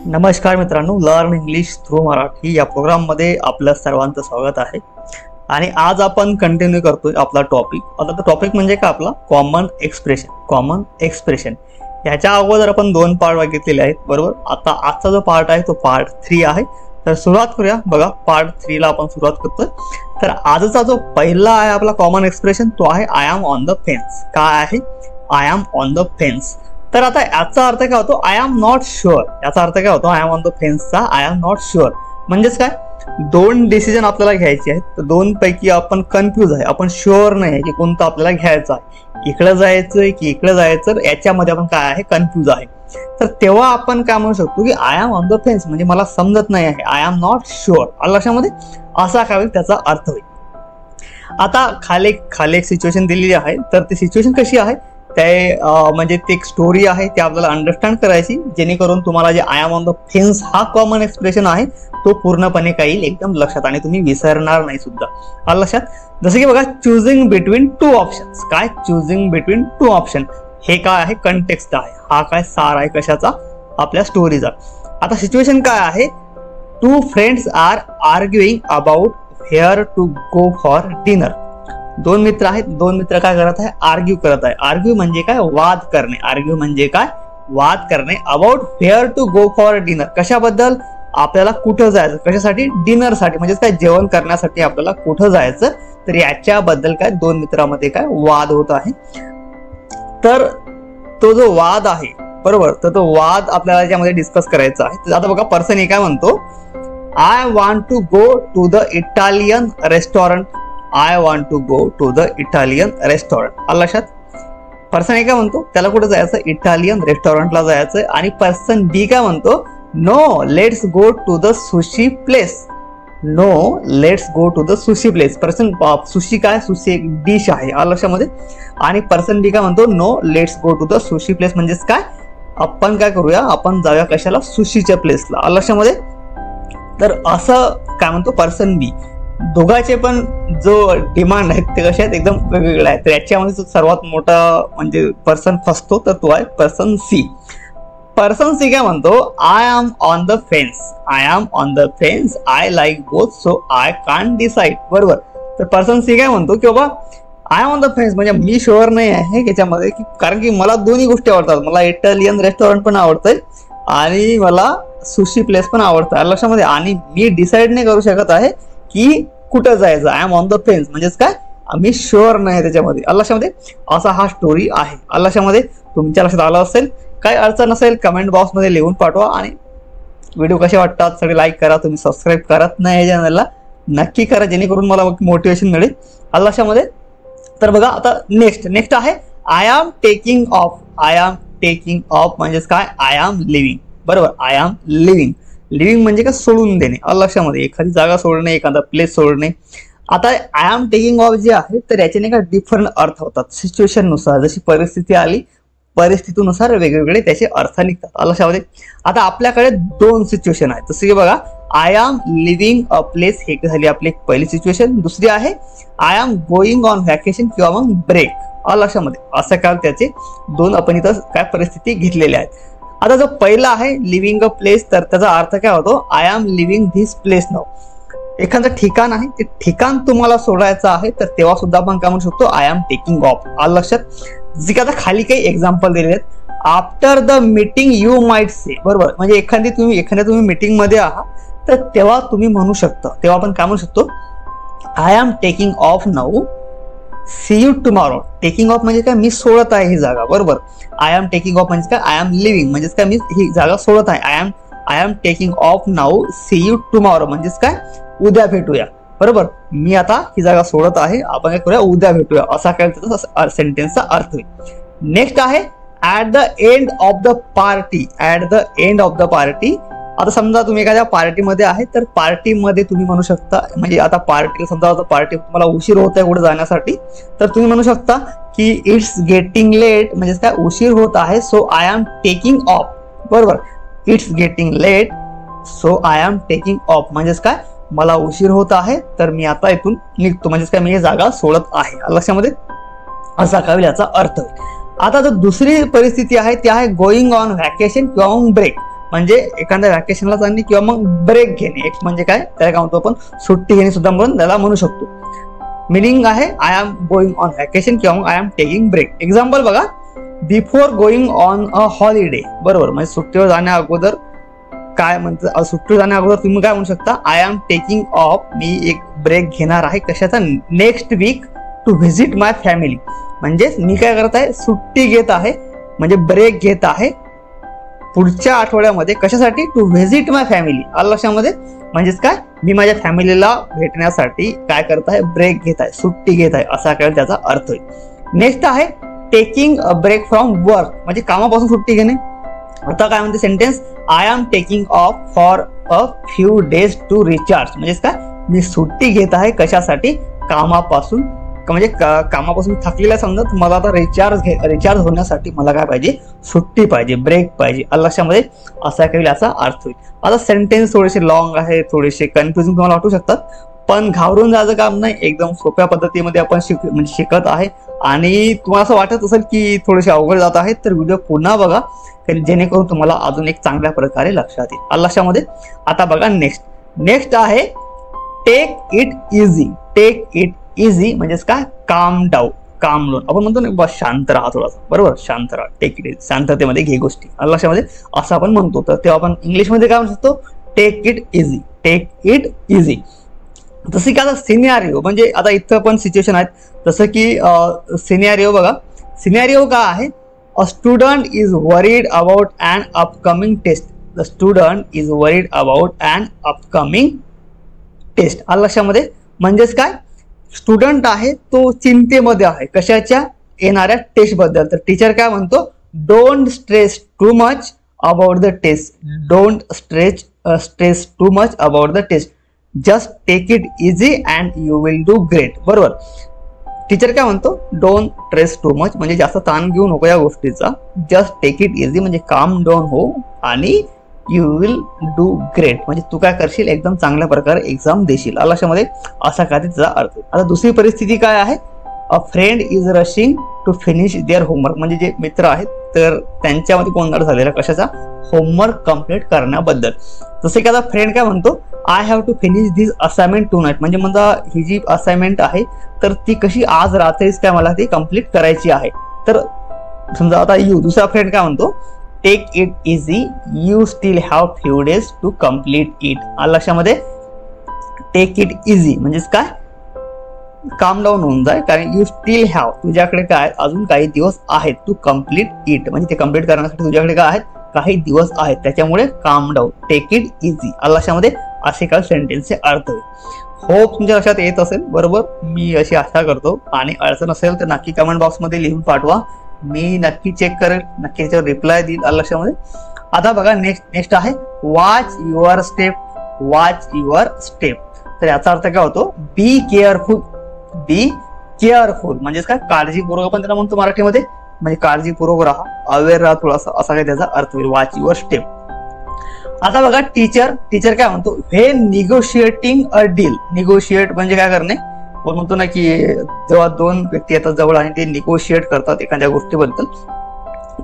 नमस्कार मित्रांनो, learn English through Marathi या प्रोग्राममध्ये आपलं सर्वांचं स्वागत आहे. आणि आज आपण कंटिन्यू करतोय आपला टॉपिक. आता तो टॉपिक म्हणजे का आपला कॉमन एक्सप्रेशन. याच्या अगोदर आपण 2 पार्ट बघितलेले आहेत, बरोबर. आता आजचा जो पार्ट आहे तो पार्ट 3 आहे. तर सुरुवात करूया. बघा, पार्ट 3 ला आपण सुरुवात करतोय. तर आजचा जो पहिला आहे आपला कॉमन एक्सप्रेशन तो आहे I am on the fence. काय आहे? I am on the fence. तर आता याचा अर्थ काय होतो? I am not sure. याचा अर्थ काय होतो? आय एम ऑन द फेन्सचा आय एम नॉट शुअर म्हणजेच काय, 2 डिसिजन आपल्याला घ्यायचे आहेत. तर 2 पैकी आपण कन्फ्यूज आहे, आपण शुअर नाही आहे की कोणतं आपल्याला घ्यायचं आहे, इकडे जायचं की इकडे जायचं. याच्यामध्ये आपण काय आहे, कन्फ्यूज आहे. तर तेव्हा आपण काय म्हणू शकतो की I am on the fence म्हणजे मला समजत नाही आहे, आय एम नॉट शुअर. लक्षामध्ये असा काय त्याचा अर्थ होईल. आता खाली एक सिच्युएशन दिलेली आहे. तर ती सिच्युएशन कशी आहे ते म्हणजे ती एक स्टोरी आहे, ती आपल्याला अंडरस्टँड करायची, जेणेकरून तुम्हाला जे I am on the fence हा कॉमन एक्सप्रेशन आहे तो पूर्णपणे येईल एकदम लक्षात आणि तुम्ही विसरणार नाही सुद्धा. लक्षात. जसं की बघा, चुजिंग बिटवीन 2 ऑप्शन्स. काय चुजिंग बिटवीन 2 ऑप्शन? हे काय आहे? कंटेक्स्ट आहे. हा काय सार आहे कशाचा? आपल्या स्टोरीचा. आता सिच्युएशन काय आहे? 2 friends are arguing about where to go for dinner. 2 मित्र आहेत. 2 मित्र काय करत आहे? आर्ग्यू करत आहे. आर्ग्यू म्हणजे काय? वाद करणे. आर्ग्यू म्हणजे काय? वाद करणे. About where to go for dinner. कशाबद्दल? आपल्याला कुठं जायचं, कशासाठी? डिनरसाठी. म्हणजे काय, जेवण करण्यासाठी आपल्याला कुठं जायचं. तर याच्याबद्दल काय 2 मित्रांमध्ये काय वाद होत आहे. तर तो जो वाद आहे, बरोबर, तर तो वाद आपल्याला याच्यामध्ये डिस्कस करायचा आहे. आता बघा, पर्सन हे काय म्हणतो? I want to go to the Italian restaurant. I want to go to the Italian restaurant. लक्षात. पर्सन ए काय म्हणतो? त्याला कुठे जायचं? इटालियन रेस्टॉरंटला जायचंय. आणि पर्सन बी काय म्हणतो? No, let's go to the sushi place. No, let's go to the sushi place. Person sushi काय? सुशी एक डिश आहे लक्षामध्ये. आणि पर्सन बी काय म्हणतो? No, let's go to the sushi place म्हणजेच काय, आपण काय करूया, आपण जाऊया कशाला? सुशीच्या प्लेसला. लक्षामध्ये. तर असं काय म्हणतो पर्सन बी. दोघांचे पण जो डिमांड आहेत ते कसे आहेत? एकदम वेगवेगळे आहेत. तर याच्यामध्ये सर्वात मोठा म्हणजे पर्सन फसतो तर तो आहे पर्सन सी. पर्सन सी काय म्हणतो? I am on the fence. I am on the fence. I like both so I can't decide. बरोबर. तर पर्सन सी काय म्हणतो की बाबा I am on the fence म्हणजे मी शुअर नाही आहे याच्यामध्ये, की कारण की मला दोन्ही गोष्टी आवडतात. मला इटालियन रेस्टॉरंट पण आवडतंय आणि मला सुशी प्लेस पण आवडतं लक्षामध्ये. आणि मी डिसाइड नाही करू शकत आहे की कुठं जायचं. I am on the fence म्हणजेच काय, मी शुअर नाही त्याच्यामध्ये. लक्षामध्ये. असा हा स्टोरी आहे. लक्षामध्ये. तुमच्या लक्षात आलं असेल. काही अडचण असेल कमेंट बॉक्समध्ये लिहून पाठवा. आणि व्हिडिओ कसे वाटतात सगळे लाईक करा. तुम्ही सबस्क्राईब करत नाही या चॅनलला नक्की करा, जेणेकरून मला मोटिवेशन मिळेल. लक्षामध्ये. तर बघा, आता नेक्स्ट आहे I am taking off. I am taking off म्हणजेच काय? I am leaving. बरोबर. I am leaving. लिव्हिंग म्हणजे काय? सोडून देणे. लक्षामध्ये. एखादी जागा सोडणे, एखादा प्लेस सोडणे. आता आय एम टेकिंग ऑफ जे आहे तर याच्याने काय डिफरंट अर्थ होतात सिच्युएशन नुसार. जशी परिस्थिती आली परिस्थितीनुसार वेगवेगळे त्याचे अर्थ निघतात लक्षामध्ये. आता आपल्याकडे 2 सिच्युएशन आहेत. जसं की बघा, I am leaving a place हे झाली आपली पहिली सिच्युएशन. दुसरी आहे I am going on vacation किंवा मग ब्रेक. लक्षामध्ये. असं काय त्याचे 2 आपण इथं काय परिस्थिती घेतलेल्या आहेत. आता जो पहिला आहे लिव्हिंग अ प्लेस, तर त्याचा अर्थ काय होतो? I am leaving this place now. एखादं ठिकाण आहे, ते ठिकाण तुम्हाला सोडायचं आहे, तर तेव्हा सुद्धा आपण काय म्हणू शकतो? I am taking of. लक्षात. जे की आता खाली काही एक्झाम्पल दिलेले आहेत. After the meeting you might say. बरोबर. म्हणजे एखाद्या तुम्ही मीटिंग मध्ये आहात तर तेव्हा तुम्ही म्हणू शकता, तेव्हा आपण काय म्हणू शकतो? I am taking off now, see you tomorrow. Taking off म्हणजे काय? मी सोडत आहे ही जागा. बरोबर. आय एम टेकिंग ऑफ म्हणजे काय? आय एम लिव्हिंग म्हणजेच काय? मी ही जागा सोडत आहे. I am taking off now, see you tomorrow म्हणजेच काय? उद्या भेटूया. बरोबर. मी आता ही जागा सोडत आहे, आपण काय करूया? उद्या भेटूया. असा काय त्याचा सेंटेन्सचा अर्थ होईल. नेक्स्ट आहे at the end of the party. At the end of the party. आता समजा तुम्ही एखाद्या पार्टीमध्ये आहे, तर पार्टीमध्ये तुम्ही म्हणू शकता, म्हणजे आता पार्टीला समजा पार्टी तुम्हाला उशीर होत आहे कुठे जाण्यासाठी, तर तुम्ही म्हणू शकता की इट्स गेटिंग लेट म्हणजेच काय? उशीर होत आहे, so I am taking off. बरोबर. It's getting late so I am taking off म्हणजेच काय? मला उशीर होत आहे तर मी आता इथून निघतो म्हणजेच काय? मी ही जागा सोडत आहे. लक्षामध्ये. असा काय याचा अर्थ होईल. आता जो दुसरी परिस्थिती आहे ती आहे गोईंग ऑन व्हॅकेशन किंवा ब्रेक. म्हणजे एखाद्या व्हॅकेशनला जाणे किंवा मग ब्रेक घेणे. एक म्हणजे काय, त्याला काय म्हणतो आपण सुट्टी घेणे सुद्धा म्हणून त्याला म्हणू शकतो. मिनिंग आहे I am going on vacation किंवा मग I am taking break. Example बघा, before going on a holiday, बरोबर, म्हणजे सुट्टीवर जाण्या अगोदर काय म्हणतं, सुट्टीवर जाण्या अगोदर तुम्ही काय म्हणू शकता, आय एम टेकिंग ऑफ, मी एक ब्रेक घेणार आहे कशाचा, next week to visit my family. म्हणजेच मी काय करत आहे, सुट्टी घेत आहे म्हणजे ब्रेक घेत आहे पुढच्या आठवड्यामध्ये कशासाठी, टू व्हिजिट माय फॅमिली. आलं लक्षामध्ये, म्हणजेच काय, मी माझ्या फॅमिलीला भेटण्यासाठी काय करत आहे, ब्रेक घेत आहे, सुट्टी घेत आहे, असा काय त्याचा अर्थ होईल. नेक्स्ट आहे taking a break from work, म्हणजे कामापासून सुट्टी घेणे. आता काय म्हणते sentence, I am taking off for a few days to recharge. म्हणजेच काय, मी सुट्टी घेत आहे कशासाठी, कामापासून, म्हणजे कामापासून थकलेला समजा, मला आता रिचार्ज होण्यासाठी मला काय पाहिजे, सुट्टी पाहिजे, ब्रेक पाहिजे. लक्षामध्ये असा काही याचा अर्थ होईल. आता सेंटेन्स थोडेसे लॉंग आहे, थोडेसे कन्फ्युजिंग तुम्हाला वाटू शकतात, पण घाबरून जायचं काम नाही. एकदम सोप्या पद्धतीमध्ये आपण शिकत आहे. आणि तुम्हाला असं वाटत असेल की थोडेसे अवघड जात आहेत, तर व्हिडिओ पुन्हा बघा, जेणेकरून तुम्हाला अजून एक चांगल्या प्रकारे लक्षात येईल. लक्षामध्ये आता बघा, नेक्स्ट आहे take it easy. Take it easy म्हणजेच काय, काम डाऊन, काम डाऊन. आपण म्हणतो ना, बस शांत राहा थोडासा, बरोबर, शांत राहा, टेक इट इझी, शांततेमध्ये घे गोष्टी. लक्षामध्ये असं आपण म्हणतो. तर तेव्हा आपण इंग्लिशमध्ये काय म्हणू शकतो, take it easy, take it easy. जसं की आता सिनेरिओ, म्हणजे आता इथं पण सिच्युएशन आहेत. जसं की सिनेरिओ बघा, सिनेरिओ काय आहे, a student is worried about an upcoming test. The student is worried about an upcoming test. आलं लक्षामध्ये, म्हणजेच काय, स्टुडंट आहे तो चिंतेमध्ये आहे कशाच्या, येणाऱ्या टेस्ट बद्दल. तर टीचर काय म्हणतो, don't stress too much about the test, don't stress too much about the test, just take it easy and you will do great. बरोबर, टीचर काय म्हणतो, डोंट स्ट्रेस टू मच, म्हणजे जास्त ताण घेऊ नको या गोष्टीचा, जस्ट टेक इट इझी म्हणजे काम डाऊन हो, आणि यू विल डू ग्रेट म्हणजे तू काय करशील, एकदम चांगल्या प्रकारे एक्झाम देशील. लक्षामध्ये असा काय त्याचा अर्थ. आता दुसरी परिस्थिती काय आहे, a friend is rushing to finish their homework. म्हणजे जे मित्र आहेत तर त्यांच्यामध्ये गोंधळ झालेला कशाचा, होमवर्क कम्प्लीट करण्याबद्दल. जसं की आता फ्रेंड काय म्हणतो, I have to finish this assignment tonight. म्हणजे मला ही जी असाइनमेंट आहे तर ती कशी आज रात्रीच काय मला ती कम्प्लीट करायची आहे. तर समजा आता दुसरा फ्रेंड काय म्हणतो, take it easy, you still have few days to complete it. लक्षामध्ये टेक इट इझी म्हणजेच काय, काम डाऊन होऊन जाय, कारण यू स्टील हॅव, तुझ्याकडे काय अजून काही दिवस आहेत, टू कम्प्लीट इट म्हणजे ते कम्प्लीट करण्यासाठी तुझ्याकडे काय आहेत, काही दिवस आहेत, त्याच्यामुळे काम डाऊन, टेक इट इझी. लक्षामध्ये असे काही सेंटेन्सचे अर्थ होईल. होप तुमच्या लक्षात येत असेल, बरोबर, मी अशी आशा करतो. आणि अडचण असेल तर नक्की कमेंट बॉक्समध्ये लिहून पाठवा, मी नक्की चेक करेल, नक्की त्याच्यावर रिप्लाय देईल. लक्षामध्ये आता बघा, नेक्स्ट आहे watch your step. Watch your step, तर याचा अर्थ काय होतो, बी केअरफुल. बी केअरफुल म्हणजेच काय, काळजीपूर्वक आपण त्याला म्हणतो मराठीमध्ये, म्हणजे काळजीपूर्वक राहा, अवेअर राहा थोडासा, असा काही त्याचा अर्थ होईल, वॉच युअर स्टेप. आता बघा, टीचर काय म्हणतो, हे निगोशिएटिंग अ डील. निगोशिएट म्हणजे काय करणे, आपण म्हणतो ना की जेव्हा दोन व्यक्ती येतात जवळ आणि ते निगोशिएट करतात एखाद्या गोष्टीबद्दल,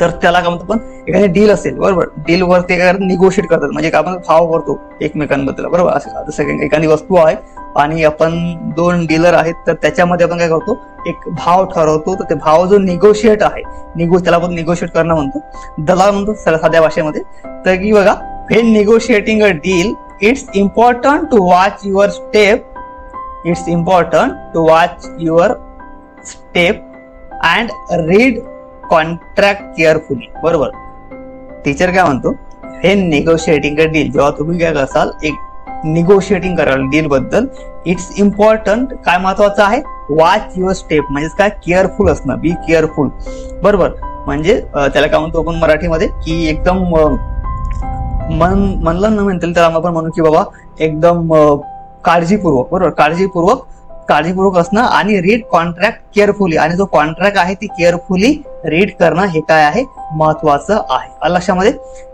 तर त्याला काय म्हणतो, पण एखादी डील असेल, बरोबर, डील वरती काय निगोशिएट करतात, म्हणजे आपण भाव करतो एकमेकांबद्दल, बरोबर. जसं एखादी वस्तू आहे आणि आपण दोन डीलर आहेत, तर त्याच्यामध्ये आपण काय करतो, एक भाव ठरवतो, तर ते भाव जो निगोशिएट आहे, त्याला आपण निगोशिएट करणं म्हणतो, दलाल म्हणतो साध्या भाषेमध्ये. तर की बघा, when negotiating a deal, it's important to watch your step. It's important to watch your step and read contract carefully. बरोबर, टीचर काय म्हणतो, when negotiating a deal, जेव्हा तुम्ही काय करसाल, एक निगोशिएटिंग कराल डील बद्दल, इट्स इम्पॉर्टंट, काय महत्वाचं आहे, वॉच युअर स्टेप म्हणजेच काय, केअरफुल असणं, बी केअरफुल. बरोबर, म्हणजे त्याला काय म्हणतो आपण मराठीमध्ये की एकदम म्हणलं न म्हणतील तर आपण म्हणू की बाबा एकदम काळजीपूर्वक, बरोबर, काळजीपूर्वक असणं, आणि रीड कॉन्ट्रॅक्ट केअरफुली, आणि जो कॉन्ट्रॅक्ट आहे ती केअरफुली रीड करणं हे काय आहे, महत्वाचं आहे. लक्षामध्ये.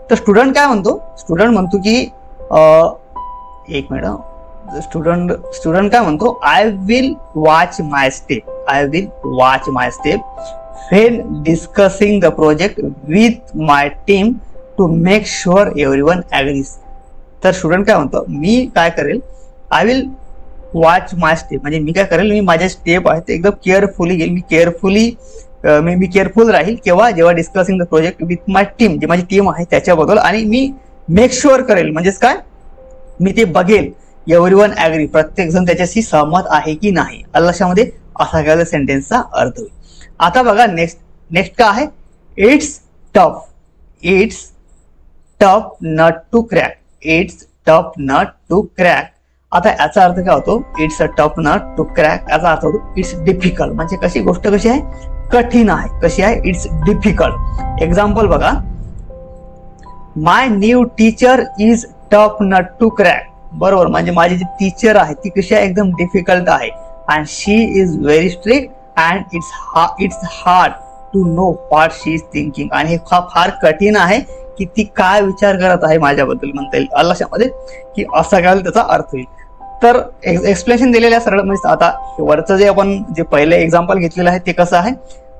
तर स्टुडंट काय म्हणतो, स्टुडंट म्हणतो की एक मिनिट, स्टुडंट काय म्हणतो, I will watch my step. I will watch my step when discussing the project with my team to make sure everyone agrees. तर स्टुडंट काय म्हणतो, मी काय करेल, I will watch my step, म्हणजे मी काय करेल, मी माझे स्टेप आहे ते एकदम केअरफुली घेईल. मी केअरफुल राहील केव्हा, जेव्हा discussing the project with my team, जी माझी टीम आहे त्याच्याबद्दल. आणि मी मेक शुअर करेल म्हणजेच काय, मी ते बघेल एव्हरीवन ॲग्री, प्रत्येक जण त्याच्याशी सहमत आहे की नाही. लक्षामध्ये असा काय सेंटेन्सचा अर्थ होईल. आता बघा नेक्स्ट काय आहे, it's tough nut to crack. It's tough nut to crack. आता याचा अर्थ काय होतो, it's a tough nut to crack, याचा अर्थ होतो इट्स डिफिकल्ट, म्हणजे कशी गोष्ट कशी आहे, कठीण आहे. कशी आहे, इट्स डिफिकल्ट. एक्झाम्पल बघा, my new teacher is tough nut to crack. बरोबर, म्हणजे माझी जी टीचर आहे ती कशी आहे, एकदम डिफिकल्ट आहे. And she is very strict and it's hard to know what she is thinking. आणि हे फार कठीण आहे की ती काय विचार करत आहे माझ्याबद्दल, म्हणता येईल लक्षामध्ये, की असा काय त्याचा अर्थ होईल. तर एक्सप्लेनेशन दिलेलं आहे सरळ. म्हणजे आता वरचं जे आपण जे पहिले एक्झाम्पल घेतलेलं आहे ते कसं आहे,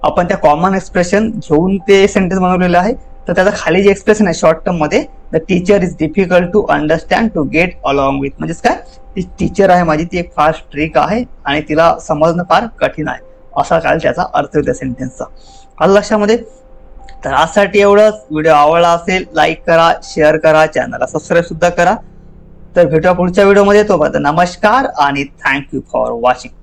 आपण त्या कॉमन एक्सप्रेशन घेऊन ते सेंटेन्स बनवलेलं आहे. तर त्याचा खाली जे एक्सप्रेशन आहे शॉर्ट टर्म मध्ये, the teacher is difficult to understand to get along with, म्हणजेच काय, ती टीचर आहे माझी, ती एक फार स्ट्रिक्ट आहे आणि तिला समजणं फार कठीण आहे, असा काय त्याचा अर्थ होईल त्या सेंटेन्सचा. आलं लक्षामध्ये. तर आजसाठी एवढंच. व्हिडिओ आवडला असेल लाईक करा, शेअर करा, चॅनलला सबस्क्राईब सुद्धा करा. तर भेटूया पुढच्या व्हिडिओमध्ये. तोपर्यंत नमस्कार आणि थँक्यू फॉर वॉचिंग.